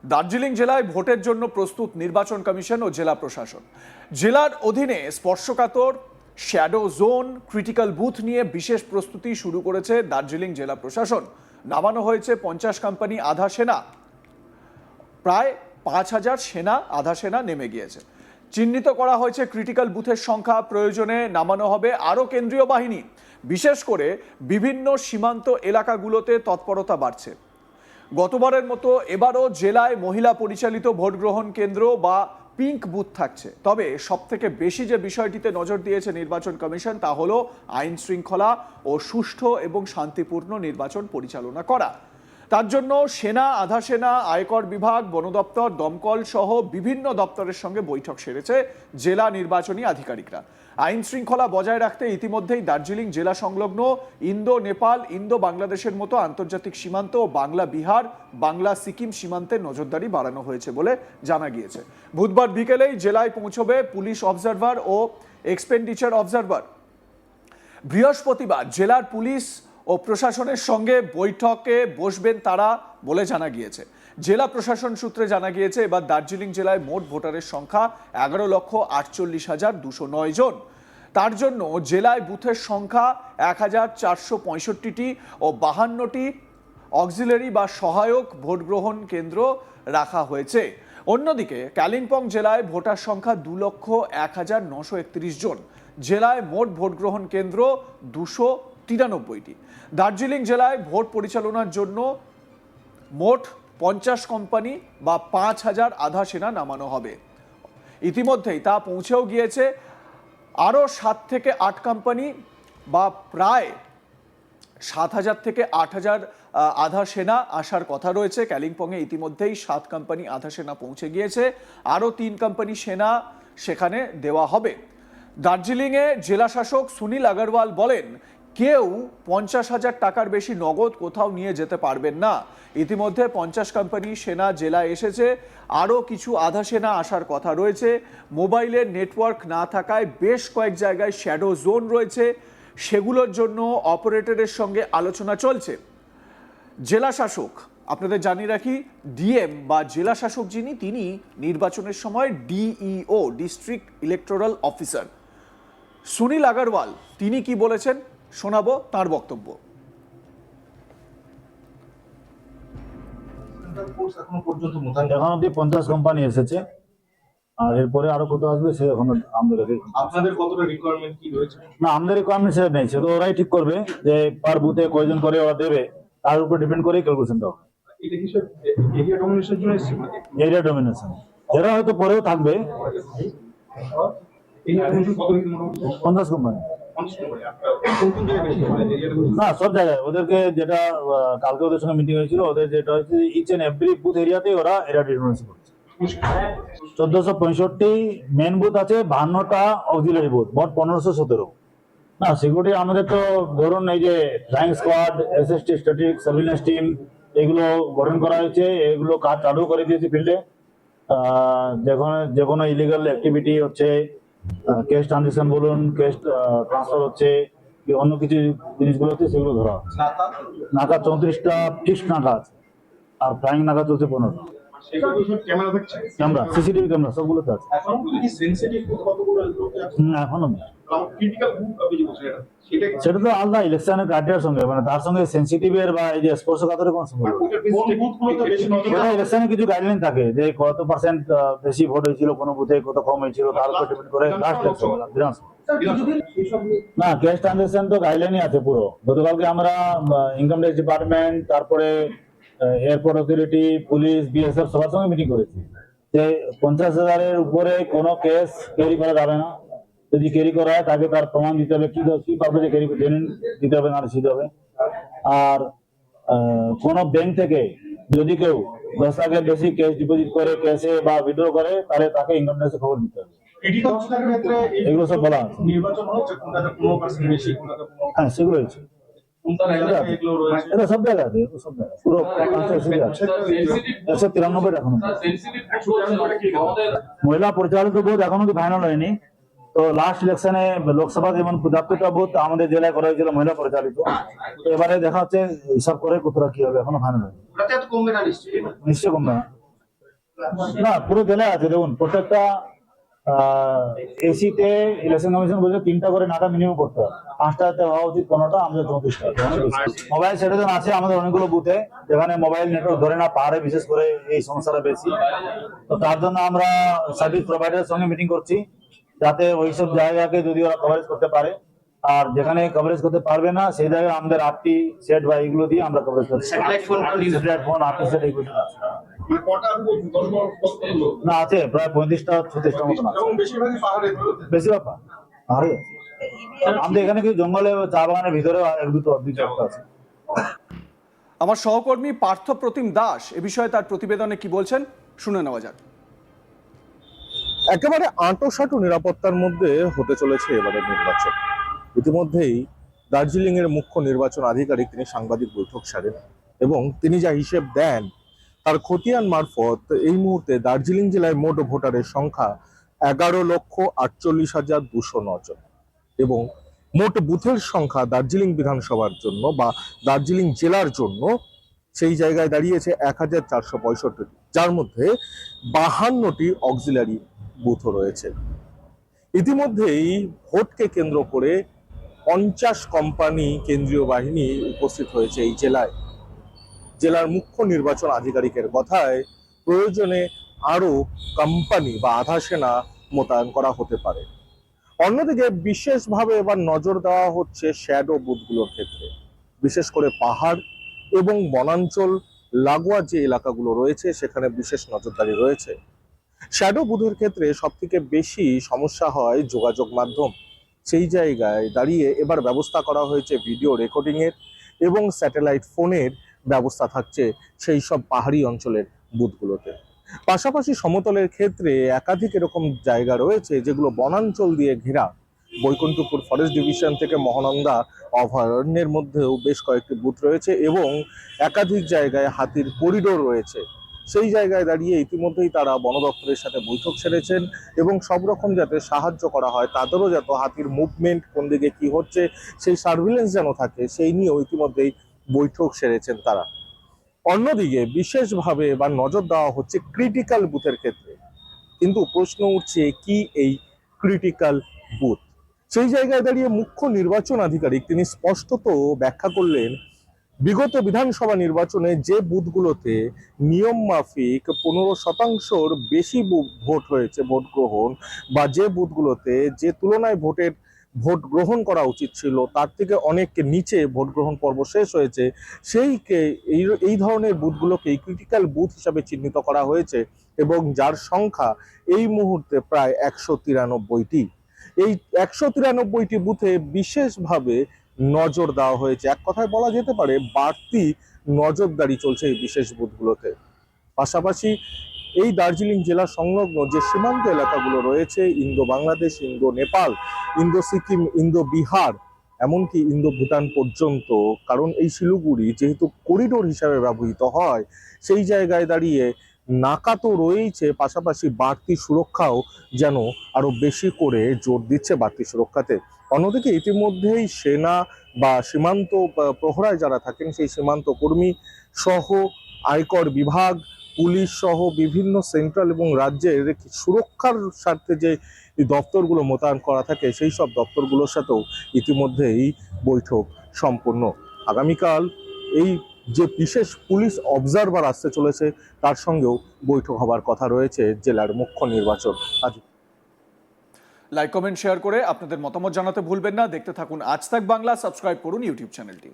দার্জিলিং জেলায় ভোটের জন্য প্রস্তুত নির্বাচন কমিশন ও জেলা প্রশাসন। জেলার অধীনে স্পর্শকাতর শ্যাডো জোন, ক্রিটিক্যাল বুথ নিয়ে বিশেষ প্রস্তুতি শুরু করেছে দার্জিলিং জেলা প্রশাসন। নামানো হয়েছে 50 কোম্পানি আধা সেনা। প্রায় 5000 সেনা, আধা সেনা নেমে গিয়েছে। চিহ্নিত করা হয়েছে ক্রিটিক্যাল বুথের সংখ্যা, প্রয়োজনে নামানো হবে আরও কেন্দ্রীয় বাহিনী। বিশেষ করে বিভিন্ন সীমান্ত এলাকাগুলোতে তৎপরতা বাড়ছে। গতবারের মতো এবারও জেলায় মহিলা পরিচালিত ভোট গ্রহণ কেন্দ্র বা পিঙ্ক বুথ থাকছে। তবে সবথেকে বেশি যে বিষয়টিতে নজর দিয়েছে নির্বাচন কমিশন তা হলো আইন শৃঙ্খলা ও সুষ্ঠু এবং শান্তিপূর্ণ নির্বাচন পরিচালনা করা। তার জন্য সেনা, আধা সেনা, আয়কর বিভাগ, বন দপ্তর, দমকল সহ বিভিন্ন দপ্তরের সঙ্গে বৈঠক সেরেছে জেলা নির্বাচনী আধিকারিকরা। আইন শৃঙ্খলা বজায় রাখতে ইতিমধ্যেই দার্জিলিং জেলা সংলগ্ন ইন্দো নেপাল, ইন্দো বাংলাদেশের মতো আন্তর্জাতিক সীমান্ত ও বাংলা বিহার, বাংলা সিকিম সীমান্তে নজরদারি বাড়ানো হয়েছে বলে জানা গিয়েছে। বুধবার বিকেলেই জেলায় পৌঁছবে পুলিশ অবজারভার ও এক্সপেন্ডিচার অবজারভার। বৃহস্পতিবার জেলার পুলিশ ও প্রশাসনের সঙ্গে বৈঠকে বসবেন তারা বলে জানা গিয়েছে। জেলা প্রশাসন সূত্রে জানা গিয়েছে এবার দার্জিলিং জেলায় মোট ভোটারের সংখ্যা 11,48,209 জন। তার জন্য জেলায় বুথের সংখ্যা 1465টি ও 52টি অক্সিলারি বা সহায়ক ভোট গ্রহণ কেন্দ্র রাখা হয়েছে। অন্যদিকে কালিম্পং জেলায় ভোটার সংখ্যা 2,01,931 জন। জেলায় মোট ভোট গ্রহণ কেন্দ্র 293টি। দার্জিলিং জেলায় ভোট পরিচালনার জন্য মোট 50 কোম্পানি বা 5000 আধা সেনা নামানো হবে। ইতিমধ্যেই তা পৌঁছেও গিয়েছে। আরও 7 থেকে 8 কোম্পানি বা প্রায় 7000 থেকে 8000 আধা সেনা আসার কথা রয়েছে। কালিম্পংয়ে ইতিমধ্যেই 7 কোম্পানি আধা সেনা পৌঁছে গিয়েছে। আরও 3 কোম্পানি সেনা সেখানে দেওয়া হবে। দার্জিলিংয়ে জেলা শাসক সুনীল আগরওয়াল বলেন, কেউ 50,000 টাকার বেশি নগদ কোথাও নিয়ে যেতে পারবেন না। ইতিমধ্যে 50 কোম্পানি সেনা জেলায় এসেছে। আরও কিছু আধা সেনা আসার কথা রয়েছে। মোবাইলের নেটওয়ার্ক না থাকায় বেশ কয়েক জায়গায় শ্যাডো জোন রয়েছে, সেগুলোর জন্য অপারেটরের সঙ্গে আলোচনা চলছে। জেলা শাসক, আপনাদের জানিয়ে রাখি, ডিএম বা জেলা শাসক যিনি, তিনি নির্বাচনের সময় DEO, district electoral officer. Sunil Agarwal তিনি কি বলেছেন শোনাবো তার বক্তব্য। এখন অব্দি 50 কোম্পানি এসেছে, আর এরপরে আরো কত আসবে সে এখন আপনাদের কতটা রিকোয়ারমেন্ট কি রয়েছে? না, আমাদের রিকোয়ারমেন্ট সেটা নেই, সেটা ওরাই ঠিক করবে যে পার বুথে কয়জন করে ওরা দেবে, তার উপর ডিপেন্ড করেই ক্যালকুলেশনটা হবে। এটা হিসাব এরিয়া ডমিনেশনের জন্য এসেছে মানে এরিয়া ডমিনেশন এরা হয়তো পরেও থাকবে। এই ডমিনেশন কত কি মোটামুটি 50 কোম্পানি 50 করে কোন কোন জায়গায় বেশি মানে এরিয়াটা না, সব জায়গায় ওদেরকে যেটা কালকে ওদের সঙ্গে মিটিং হয়েছিল, ওদের যেটা হচ্ছে ইচ এন্ড এভরি বুথ এরিয়াতেই ওরা এরিয়া ডমিনেশন করছে। 1465 মেন বুথ আছে, 52টা অক্সিলারি বুথ, মোট 1517। না, সিকিউরিটি আমাদের তো ধরুন এই যে flying squad, SST, static surveillance team, এগুলো গঠন করা হয়েছে। এগুলো কাজ চালু করে দিয়েছে ফিল্ডে। যে কোনো ইলিগাল অ্যাক্টিভিটি হচ্ছে, কেস ট্রানজেকশন বলুন, কেস ট্রান্সফার হচ্ছে, কি অন্য কিছু জিনিসগুলো হচ্ছে, সেগুলো ধরা হচ্ছে। নাকা 34টা ফিক্সড নাকা আছে, আর ফ্লাইং নাকা চলছে 15টা। সেগুলো সব ক্যামেরা থাকছে, ক্যামেরা, সিসিটিভি ক্যামেরা সবগুলোতে আছে। এখন কি সেনসিটিভ কতগুলো লোকে আছে এখনো ক্রিটিক্যাল বুথ আপনি যে বলছেন সেটা তো আলাদা ইলেকশনের ক্রাইটেরিয়ার সঙ্গে, মানে তার সঙ্গে সেনসিটিভের বা এই যে স্পর্শকাতরের কোনো সম্পর্ক নেই। কোন বুথগুলোতে বেশি নজর সেটা ইলেকশনে কিছু গাইডলাইন থাকে যে কত পার্সেন্ট বেশি ভোট হয়েছিল, কোনো বুথে কত কম হয়েছিল, তার উপর ডিপেন্ড করে লাস্ট না ক্যাশ ট্রানজাকশন তো গাইডলাইনই আছে পুরো। গতকালকে আমরা ইনকাম ট্যাক্স ডিপার্টমেন্ট, তারপরে এয়ারপোর্ট অথরিটি, পুলিশ, বিএসএফ সবার সঙ্গে মিটিং করেছি যে 50,000-এর উপরে কোনো কেস ক্যারি করা যাবে না। যদি ক্যারি করা হয় তাকে তার প্রমাণ দিতে হবে, কি পারপাসে ক্যারি দিতে হবে, না দিতে হবে। আর কোন ব্যাংক থেকে যদি কেউ 10 লাখের বেশি ক্যাশ ডিপোজিট করে, ক্যাশে বা উইথড্র করে, তাহলে তাকে ইনকাম ট্যাক্সে খবর দিতে হবে। এগুলো সব বলা আছে। নির্বাচন হচ্ছে কোনটাতে 15% বেশি, কোনটাতে হ্যাঁ, সেগুলো হয়েছে, এগুলো রয়েছে। এটা সব জায়গায় আছে, সব জায়গায় পুরো 193 এখনো। মহিলা পরিচালিত বুথ এখনো কি ফাইনাল হয়নি। তো লাস্ট ইলেকশনে লোকসভা যেমন 75টা বুথ আমাদের জেলায় করা হয়েছিল মহিলা পরিচালিত। তো এবারে দেখা হচ্ছে হিসাব করে কতটা কি হবে, এখনো ফাইনাল হয়নি। নিশ্চয় কমবে না। না, পুরো জেলা আছে। দেখুন, প্রত্যেকটা এসিতে ইলেকশন কমিশন বলছে 3টা করে নাকা মিনিমাম করতে হবে। 5টাতে হওয়া উচিত, 15টা, আমাদের 34টা। মোবাইল সেটেশন আছে আমাদের অনেকগুলো বুথে, যেখানে মোবাইল নেটওয়ার্ক ধরে না, পাহাড়ে বিশেষ করে এই সমস্যাটা বেশি। তো তার জন্য আমরা সার্ভিস প্রোভাইডারের সঙ্গে মিটিং করছি, যাতে ওইসব জায়গাকে যদি ওরা কভারেজ করতে পারে। আর যেখানে কভারেজ করতে পারবে না, সেই জায়গায় আমাদের 8টি সেট বা এগুলো দিয়ে আমরা কভারেজ করছি। স্যাটেলাইট ফোন 8টি সেট এগুলো আছে। মানে কটা বুথ, 10 হলো? না, আছে প্রায় 35টা 36টার মতন আছে। এবং বেশিরভাগই পাহাড়ে। বেশিরভাগ পাহাড়ে আছে। আমাদের এখানে কিছু জঙ্গলে, চা বাগানের ভিতরে এক দুটো একটা আছে। আমার সহকর্মী পার্থ প্রতিম দাস এ বিষয়ে তার প্রতিবেদনে কি বলছেন শুনে নেওয়া যাক। একেবারে আঁটোসাঁটো নিরাপত্তার মধ্যে হতে চলেছে এবারের নির্বাচন। ইতিমধ্যেই দার্জিলিং এর মুখ্য নির্বাচন আধিকারিক তিনি সাংবাদিক বৈঠক সারেন এবং তিনি যা হিসেব দেন তার খতিয়ান মারফত এই মুহূর্তে দার্জিলিং জেলায় মোট ভোটারের সংখ্যা 11,48,209 জন এবং মোট বুথের সংখ্যা দার্জিলিং বিধানসভার জন্য বা দার্জিলিং জেলার জন্য সেই জায়গায় দাঁড়িয়েছে 1,465, যার মধ্যে 52টি অক্সিলারি বুথও রয়েছে। ইতিমধ্যেই ভোটকে কেন্দ্র করে 50 কোম্পানি কেন্দ্রীয় বাহিনী উপস্থিত হয়েছে এই জেলায়। জেলার মুখ্য নির্বাচন আধিকারিকের কথায় প্রয়োজনে আরো কোম্পানি বা আধা সেনা মোতায়েন করা হতে পারে। অন্যদিকে বিশেষভাবে এবার নজর দেওয়া হচ্ছে শ্যাডো বুথগুলোর ক্ষেত্রে, বিশেষ করে পাহাড় এবং বনাঞ্চল লাগোয়া যে এলাকাগুলো রয়েছে সেখানে বিশেষ নজরদারি রয়েছে। শ্যাডো বুথের ক্ষেত্রে সব থেকে বেশি সমস্যা হয় যোগাযোগ মাধ্যম। সেই জায়গায় দাঁড়িয়ে এবার ব্যবস্থা করা হয়েছে ভিডিও রেকর্ডিং এর এবং স্যাটেলাইট ফোনের ব্যবস্থা থাকছে সেই সব পাহাড়ি অঞ্চলের বুথগুলোতে। পাশাপাশি সমতলের ক্ষেত্রে একাধিক এরকম জায়গা রয়েছে যেগুলো বনাঞ্চল দিয়ে ঘেরা। বৈকুণ্ঠপুর ফরেস্ট ডিভিশন থেকে মহানন্দা অভয়ারণ্যের মধ্যেও বেশ কয়েকটি বুথ রয়েছে এবং একাধিক জায়গায় হাতির করিডোর রয়েছে। সেই জায়গায় দাঁড়িয়ে ইতিমধ্যেই তারা বন দপ্তরের সাথে বৈঠক সেরেছেন এবং সব রকম যাতে সাহায্য করা হয়, তাদেরও যাতে হাতির মুভমেন্ট কোন দিকে কি হচ্ছে সেই সার্ভিলেন্স যেন থাকে, সেই নিয়েও ইতিমধ্যেই বৈঠক সেরেছেন তারা। অন্যদিকে বিশেষভাবে এবার নজর দেওয়া হচ্ছে ক্রিটিক্যাল বুথের ক্ষেত্রে। কিন্তু প্রশ্ন উঠছে কি এই ক্রিটিক্যাল বুথ? সেই জায়গায় দাঁড়িয়ে মুখ্য নির্বাচন আধিকারিক তিনি স্পষ্টত ব্যাখ্যা করলেন, বিগত বিধানসভা নির্বাচনে যে বুথগুলোতে নিয়ম মাফিক 15%র বেশি ভোট হয়েছে, ভোট গ্রহণ, বা যে বুথগুলোতে যে তুলনায় ভোট গ্রহণ করা উচিত ছিল তার থেকে অনেক নিচে ভোট গ্রহণ পর্ব শেষ হয়েছে, এই ধরনের বুথগুলোকে ক্রিটিক্যাল বুথ হিসাবে চিহ্নিত করা হয়েছে এবং যার সংখ্যা এই মুহূর্তে প্রায় 193টি। এই 193টি বুথে বিশেষভাবে নজর দেওয়া হয়েছে। এক কথায় বলা যেতে পারে বাড়তি নজরদারি চলছে এই বিশেষ বুথগুলোতে। পাশাপাশি এই দার্জিলিং জেলা সংলগ্ন যে সীমান্ত এলাকাগুলো রয়েছে, Indo Bangladesh, Indo Nepal, Indo Sikkim, Indo Bihar, এমনকি ইন্দো ভুটান পর্যন্ত, কারণ এই শিলিগুড়ি যেহেতু করিডোর হিসাবে ব্যবহৃত হয়, সেই জায়গায় দাঁড়িয়ে নাকা তো রয়েছে, পাশাপাশি বাড়তি সুরক্ষাও যেন আরো বেশি করে জোর দিচ্ছে বাড়তি সুরক্ষাতে। অন্যদিকে ইতিমধ্যেই সেনা বা সীমান্ত প্রহরায় যারা থাকেন সেই সীমান্ত কর্মী সহ আয়কর বিভাগ, পুলিশ সহ বিভিন্ন সেন্ট্রাল এবং রাজ্যের সুরক্ষার স্বার্থে যে দপ্তরগুলো মোতায়েন করা থাকে সেই সব দপ্তরগুলোর সাথেও ইতিমধ্যেই বৈঠক সম্পন্ন। আগামীকাল এই যে বিশেষ পুলিশ অবজারভার আসতে চলেছে তার সঙ্গেও বৈঠক হবার কথা রয়েছে জেলার মুখ্য নির্বাচন আধিকারিক। লাইক, কমেন্ট, শেয়ার করে আপনাদের মতামত জানাতে ভুলবেন না। দেখতে থাকুন আজ তাক বাংলা, সাবস্ক্রাইব করুন ইউটিউব চ্যানেলটি।